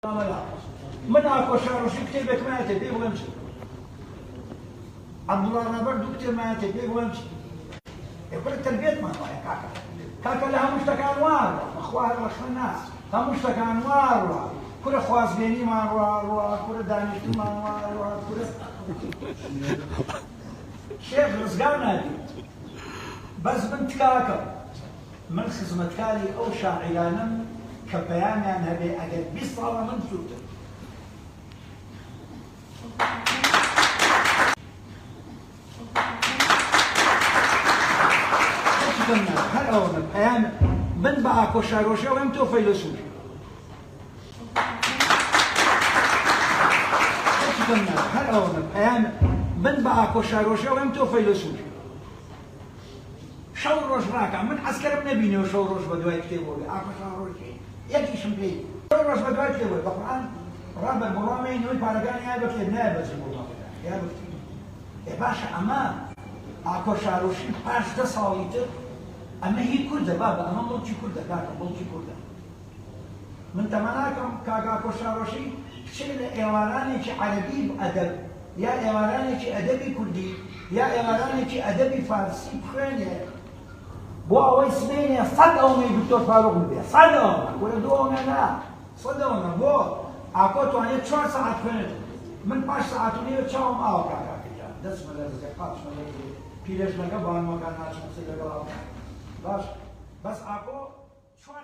من اكو شاروشي كتابك ما تبي وامشي. عبد الله رابر دكتور ما تبي وامشي. يقول التربية ما هو كاكا. كاكا لها مشتكى انوار، اخوها الناس، هم مشتكى انوار، كل اخواز بيني ما انوار، كل دانشتي ما انوار، كل شيخ رزقان هذه. بس بنت كاكا من خدمة كالي او شاعرانم كبيان هذه أجد بصالة من سوته. هل أول أيام من بعك وشاروشة وهم توفيلسون. هل أول أيام من بعك وشاروشة وهم توفيلسون. شاروش راكع من عسكر من نبيني وشاروش بدوي كتبوا لي أكو شاروشي يجي شمبي شاروش بدوي كتبوا طبعا رب المرامين يقول بارجاني يا بكتب نابز المرامين يا بكتب يا باشا أما أكو شاروشي باش ده صايته أما هي كردة بابا أما ملتي كردة كاكا ملتي كردة من تمناكم كاكا أكو شاروشي شيء إيراني شيء عربي بأدب يا إيراني شيء أدبي كردي يا إيراني شيء أدبي فارسي بخيني بو اوی سنینه صد اومی دکتر فاروق میده صد اوم ولی دو اومی نه صد اوم بو اکو تو آنی 4 ساعت کنید من 5 ساعت و نیم چهارم آو کار کردم دست مال زکات مال پیرش نگه بان مکان نشون سیگار باش بس اکو 4